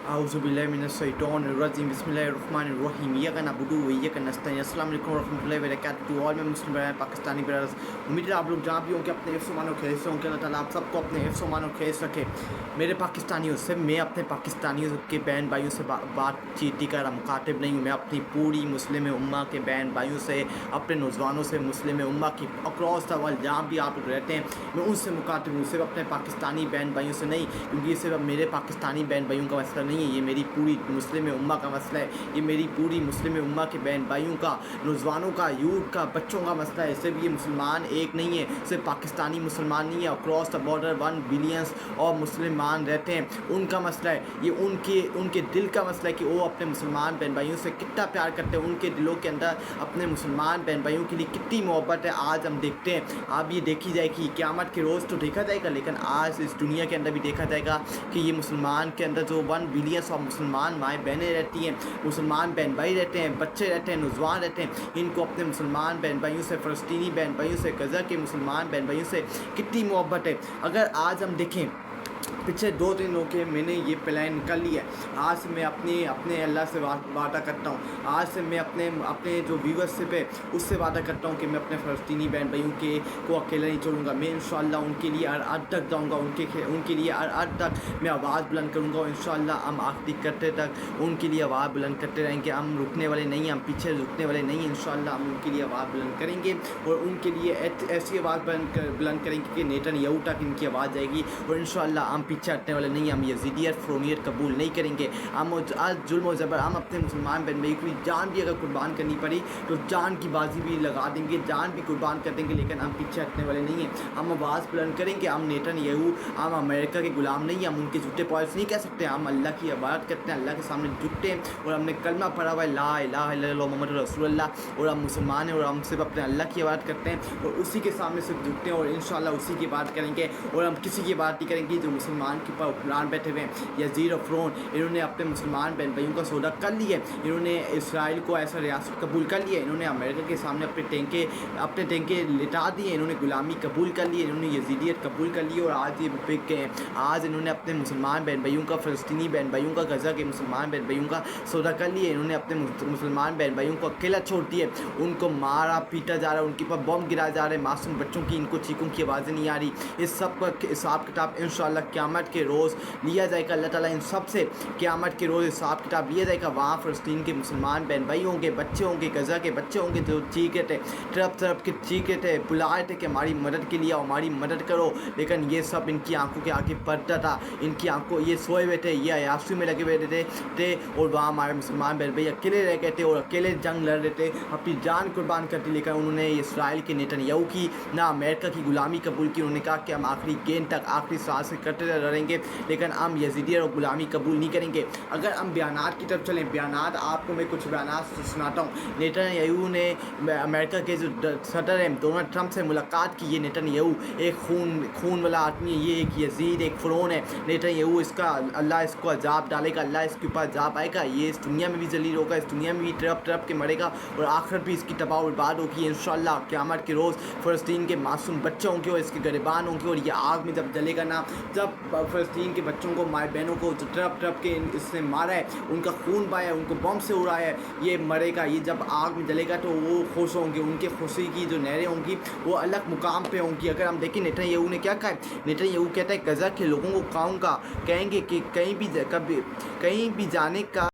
Auzubillahiminash-shaytonir-rajim. Bismillahir-rahmanir-rahim. Iyyaka na'budu wa iyyaka nasta'in. Assalamu alaikum warahmatullahi wabarakatuh to all my Muslim brothers, Pakistani brothers. उम्मीद है आप लोग जहाँ भी होंगे अपने हिफ्ज़ मान और खैर से होंगे। अल्लाह ताला आप सबको अपने हिफ्ज़ मान और खैर से रखे। मेरे पाकिस्तानियों से मैं अपने पाकिस्तानियों के बहन भाइयों से बातचीत ही कर रहा, मुखातिब नहीं हूँ। मैं अपनी पूरी मुस्लिम उम्मा के बहन भाइयों से, अपने नौजवानों से, मुस्लिम उम्मा की अक्रॉस द वर्ल्ड जहाँ भी आप लोग रहते हैं, मैं उनसे मुखातिब हूँ। सिर्फ अपने पाकिस्तानी बहन भाइयों से नहीं, क्योंकि ये सिर्फ मेरे पाकिस्तानी बहन भाइयों का मसला नहीं है, ये मेरी पूरी मुस्लिम उम्मा का मसला है। ये मेरी पूरी मुस्लिम उम्मा के बहन भाइयों का, नौजवानों का, यूथ का, बच्चों का मसला है। सिर्फ ये मुसलमान एक नहीं है, सिर्फ पाकिस्तानी मुसलमान नहीं है। अक्रॉस द बॉर्डर 1 बिलियंस और मुसलमान रहते हैं, उनका मसला है। ये उनके दिल का मसला है कि वो अपने मुसलमान बहन भाइयों से कितना प्यार करते हैं, उनके दिलों के अंदर अपने मुसलमान बहन भाइयों के लिए कितनी मोहब्बत है। आज हम देखते हैं, अब ये देखी जाएगी क़यामत के रोज़ तो देखा जाएगा, लेकिन आज इस दुनिया के अंदर भी देखा जाएगा कि ये मुसलमान के अंदर जो 1 बिलियंस और मुसलमान माएँ बहनें रहती हैं, मुसलमान बहन भाई रहते हैं, बच्चे रहते हैं, नौजवान रहते हैं, इनको अपने मुसलमान बहन भाइयों से, फ़लस्तीनी बहन भाइयों से, गज़ा के मुसलमान बहन भाइयों से कितनी मोहब्बत है। अगर आज हम देखें, पिछले 2 दिन हो के मैंने ये प्लान कर लिया है। आज से मैं अपने अल्लाह से वादा करता हूँ। आज से मैं अपने जो व्यूअरशिप है उससे वादा करता हूँ कि मैं अपने फ़लस्तीनी बहन भाइयों को अकेला नहीं छोड़ूंगा। मैं इंशाअल्लाह उनके लिए हर तक जाऊँगा, उनके लिए हर तक मैं आवाज़ बुलंद करूँगा। और इंशाअल्लाह हम आखिरी करते तक उनके लिए आवाज़ बुलंद करते रहेंगे। हम रुकने वाले नहीं, हम पीछे रुकने वाले नहीं। इंशाअल्लाह हम उनके लिए आवाज़ बुलंद करेंगे और उनके लिए ऐसी आवाज़ बुलंद करेंगे कि नेतन्याहू तक इनकी आवाज़ जाएगी। और इंशाअल्लाह हम पीछे हटने वाले नहीं, हम यज़ीदियत फ़रोमियत कबूल नहीं करेंगे। हम आज जुल्म और ज़बर, हम अपने मुसलमान बहन भाई की जान भी अगर कुर्बान करनी पड़ी तो जान की बाजी भी लगा देंगे, जान भी कुर्बान कर देंगे, लेकिन हम पीछे हटने वाले नहीं हैं। हम आवाज़ बुलंद करेंगे। हम नेतन्याहू, हम अमेरिका के गुलाम नहीं, हम उनके झूठे पॉलिसी नहीं कह सकते। हम अल्लाह की इबादत करते हैं, अल्लाह के सामने झुकते हैं और हमने कलमा पढ़ा हुआ है ला इलाहा इल्लल्लाह मुहम्मदुर रसूलुल्लाह, और हम मुसलमान हैं और हम सिर्फ अपने अल्लाह की इबादत करते हैं और उसी के सामने सिर्फ झुकते हैं और इंशाअल्लाह उसी की बात करेंगे। और हम किसी की बात नहीं करेंगे जो मुसलमान के ऊपर हुक्मरान बैठे हुए हैं। यज़ीद और फ़िरौन, इन्होंने अपने मुसलमान बहन भाइयों का सौदा कर लिया, इन्होंने इसराइल को ऐसा रियासत कबूल कर लिया, इन्होंने अमेरिका के सामने अपने टेंके लिटा दिए, इन्होंने गुलामी कबूल कर ली, इन्होंने यज़ीदियत कबूल कर ली और आज ये बिक गए हैं। आज इन्होंने अपने मुसलमान बहन भाइयों का, फ़लस्तीनी बहन भाइयों का, गज़ा के मुसलमान बहन भाइयों का सौदा कर लिया। इन्होंने अपने मुसलमान बहन भाइयों को अकेला छोड़ दिया, उनको मारा पीटा जा रहा है, उनके ऊपर बम गिराए जा रहे हैं, मासूम बच्चों की इनको चीखों की आवाज़ें नहीं आ रही। इस सब का हिसाब किताब इंशाअल्लाह क़यामत के रोज़ लिया जाएगा। अल्लाह ताला इन सब से क़यामत के रोज़ हिसाब किताब लिया जाएगा। वहाँ फ़लस्तीन के मुसलमान बहन भाई होंगे, बच्चे होंगे, गज़ा के बच्चे होंगे जो चीख रहे थे, तरफ के चीख रहे थे, बुला रहे थे कि हमारी मदद के लिए आओ, हमारी मदद करो, लेकिन ये सब इनकी आंखों के आगे पर्दा था। इनकी आंखों, ये सोए हुए थे, ये अयाशी में लगे हुए थे और वहाँ हमारे मुसलमान बहन भाई अकेले रह गए थे और अकेले जंग लड़ रहे थे, अपनी जान कुर्बान कर दी। लेकिन उन्होंने इसराइल के नेतन्याहू की, ना अमेरिका की गुलामी कबूल की। उन्होंने कहा कि हम आखिरी गेंद तक, आखिरी सांस से करते रहेंगे, लेकिन हम यज़ीदियत और गुलामी कबूल नहीं करेंगे। अगर हम बयानात की तरफ चलें, बयानात आपको मैं कुछ बयानात सुनाता हूँ। नेतन्याहू ने अमेरिका के जो सदर हैं डोनाल्ड ट्रंप से मुलाकात की। ये नेतन्याहू एक खून वाला आदमी है, ये एक यज़ीद, एक फ़िरौन है। नेतन्याहू, इसका अल्लाह इसको अजाब डालेगा, अल्लाह इसके ऊपर अजाब आएगा, ये इस दुनिया में भी जलील होगा, इस दुनिया में भी तरफ के मरेगा और आखिर भी इसकी तबाह बर्बाद होगी। इंशाअल्लाह क़यामत के रोज़ फ़लस्तीन के मासूम बच्चे होंगे और इसके ग़रीबान होंगे और ये आग में जब जलेगा ना, जब फ़लस्तीन के बच्चों को, माए बहनों को जो तरफ के इसने मारा है, उनका खून बहाया है, उनको बम से उड़ाया है, ये मरेगा। ये जब आग में जलेगा तो वो खुश होंगे, उनके खुशी की जो नहरें होंगी वो अलग मुकाम पे होंगी। अगर हम देखें नेतन्याहू ने क्या कहा है, नेतन्याहू कहता है गज़ा के लोगों को कहूँगा, कहेंगे कि कहीं भी जाने का